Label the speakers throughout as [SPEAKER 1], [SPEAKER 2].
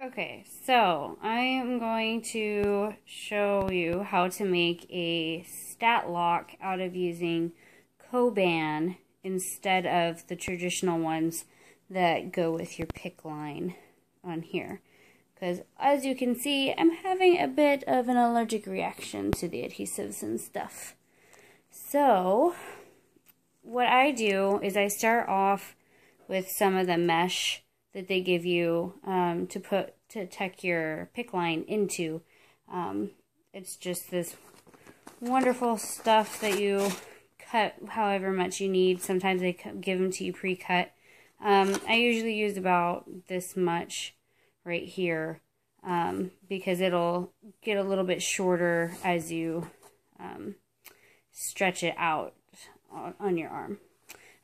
[SPEAKER 1] Okay, so I am going to show you how to make a Statlock out of using coban instead of the traditional ones that go with your pick line on here. Because as you can see, I'm having a bit of an allergic reaction to the adhesives and stuff. So what I do is I start off with some of the mesh that they give you to tuck your pick line into. It's just this wonderful stuff that you cut however much you need. Sometimes they give them to you pre-cut. I usually use about this much right here because it'll get a little bit shorter as you stretch it out on your arm.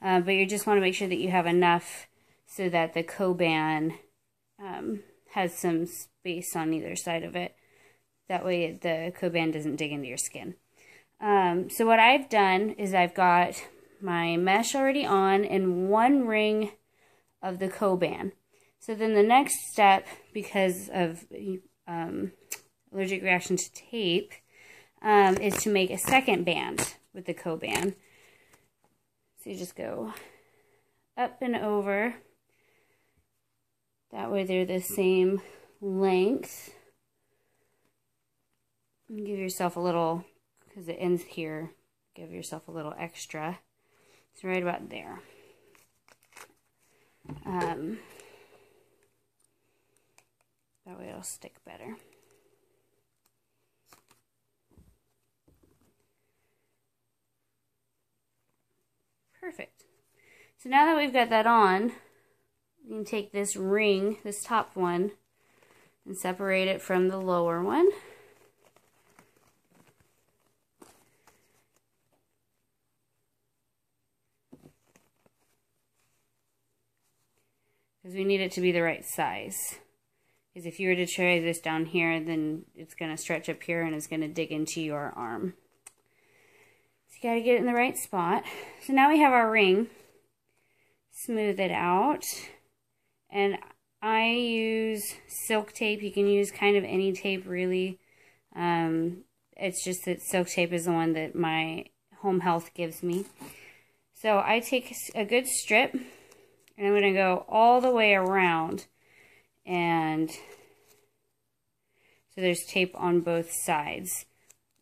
[SPEAKER 1] But you just want to make sure that you have enough so that the coban has some space on either side of it. That way the coban doesn't dig into your skin. So what I've done is I've got my mesh already on and one ring of the coban. So then the next step, because of allergic reaction to tape, is to make a second band with the coban. So you just go up and over. That way they're the same length. And give yourself a little, because it ends here, give yourself a little extra. It's right about there. That way it'll stick better. Perfect. So now that we've got that on, you can take this ring, this top one, and separate it from the lower one. Because we need it to be the right size. Because if you were to try this down here, then it's going to stretch up here and it's going to dig into your arm. So you got to get it in the right spot. So now we have our ring. Smooth it out. And I use silk tape. You can use kind of any tape, really. It's just that silk tape is the one that my home health gives me. So I take a good strip, and I'm going to go all the way around. And so there's tape on both sides,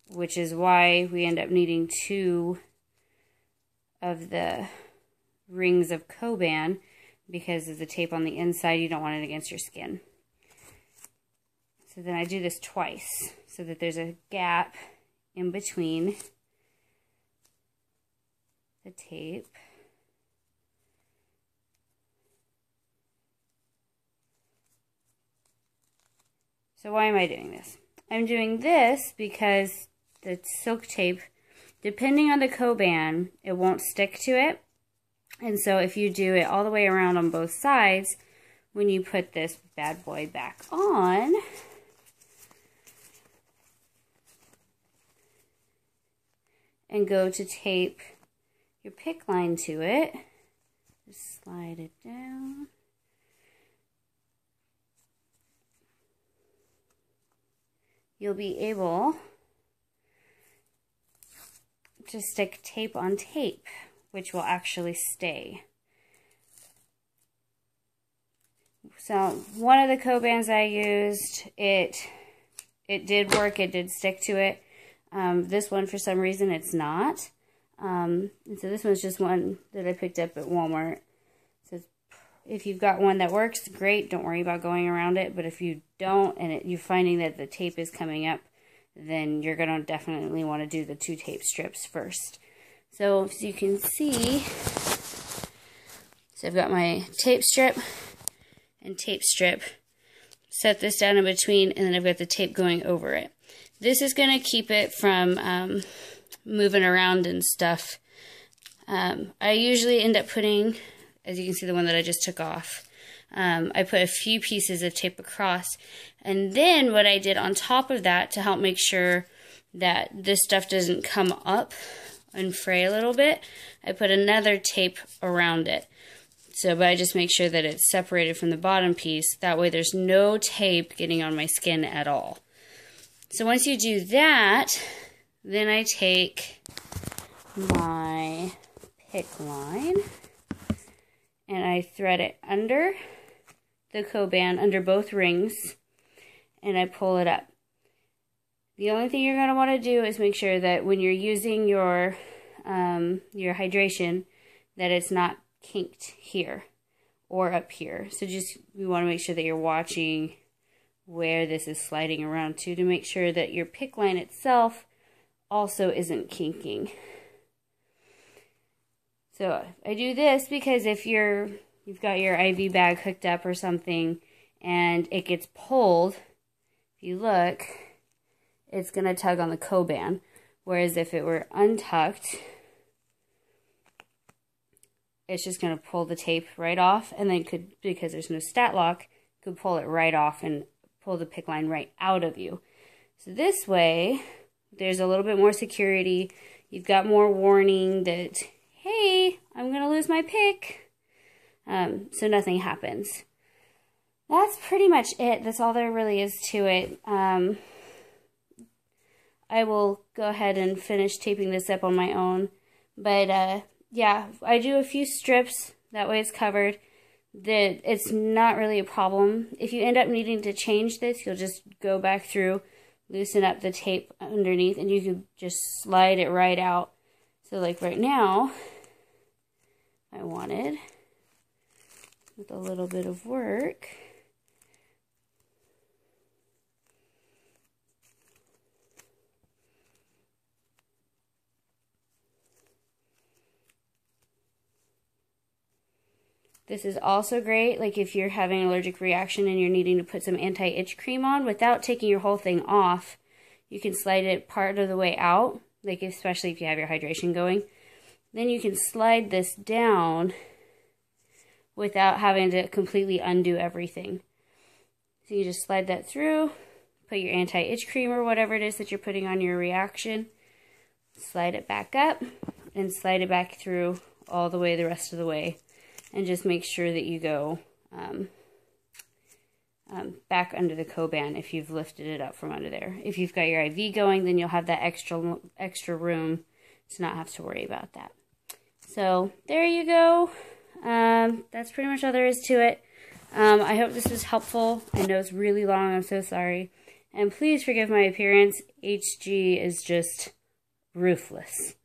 [SPEAKER 1] which is why we end up needing 2 of the rings of coban, because of the tape on the inside. You don't want it against your skin. So then I do this twice so that there's a gap in between the tape. So why am I doing this? I'm doing this because the silk tape, depending on the coban, it won't stick to it. And so if you do it all the way around on both sides, when you put this bad boy back on, and go to tape your pick line to it, just slide it down. You'll be able to stick tape on tape, which will actually stay. So one of the cobans I used, it did work, it did stick to it. This one, for some reason, it's not. And so this one's just one that I picked up at Walmart. So if you've got one that works, great, don't worry about going around it. But if you don't, and you're finding that the tape is coming up, then you're going to definitely want to do the 2 tape strips first. So as you can see, so I've got my tape strip and tape strip. Set this down in between, and then I've got the tape going over it. This is going to keep it from moving around and stuff. I usually end up putting, as you can see, the one that I just took off, I put a few pieces of tape across. And then what I did on top of that to help make sure that this stuff doesn't come up and fray a little bit, I put another tape around it. So, but I just make sure that it's separated from the bottom piece. That way there's no tape getting on my skin at all. So once you do that, then I take my pick line and I thread it under the coban, under both rings, and I pull it up. The only thing you're going to want to do is make sure that when you're using your hydration, that it's not kinked here or up here. So just, we want to make sure that you're watching where this is sliding around to make sure that your pick line itself also isn't kinking. So I do this because if you've got your IV bag hooked up or something and it gets pulled, if you look, it's going to tug on the coban. Whereas if it were untucked, it's just going to pull the tape right off, and then could, because there's no Statlock, could pull it right off and pull the pick line right out of you. So this way, there's a little bit more security. You've got more warning that, hey, I'm going to lose my pick. So nothing happens. That's pretty much it. That's all there really is to it. I will go ahead and finish taping this up on my own. But yeah, I do a few strips. That way it's covered. It's not really a problem. If you end up needing to change this, you'll just go back through, loosen up the tape underneath, and you can just slide it right out. So like right now, I wanted, with a little bit of work, this is also great, like if you're having an allergic reaction and you're needing to put some anti-itch cream on without taking your whole thing off. You can slide it part of the way out, like especially if you have your hydration going. Then you can slide this down without having to completely undo everything. So you just slide that through, put your anti-itch cream or whatever it is that you're putting on your reaction, slide it back up, and slide it back through all the way the rest of the way. And just make sure that you go back under the coban if you've lifted it up from under there. If you've got your IV going, then you'll have that extra room to not have to worry about that. So there you go. That's pretty much all there is to it. I hope this was helpful. I know it's really long. I'm so sorry. And please forgive my appearance. HG is just ruthless.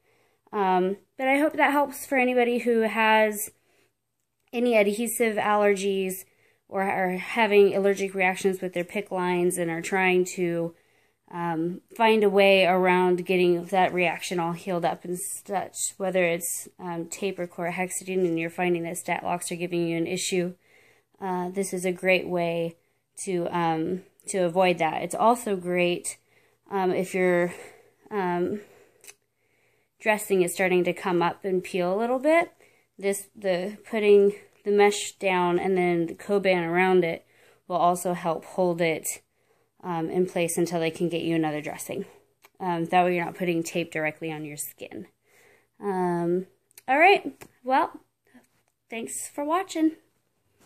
[SPEAKER 1] But I hope that helps for anybody who has any adhesive allergies or are having allergic reactions with their pick lines and are trying to find a way around getting that reaction all healed up and such, whether it's tape or chlorhexidine and you're finding that Statlocks are giving you an issue. This is a great way to avoid that. It's also great if your dressing is starting to come up and peel a little bit. Putting the mesh down and then the coban around it will also help hold it in place until they can get you another dressing. That way you're not putting tape directly on your skin. All right, well, thanks for watching.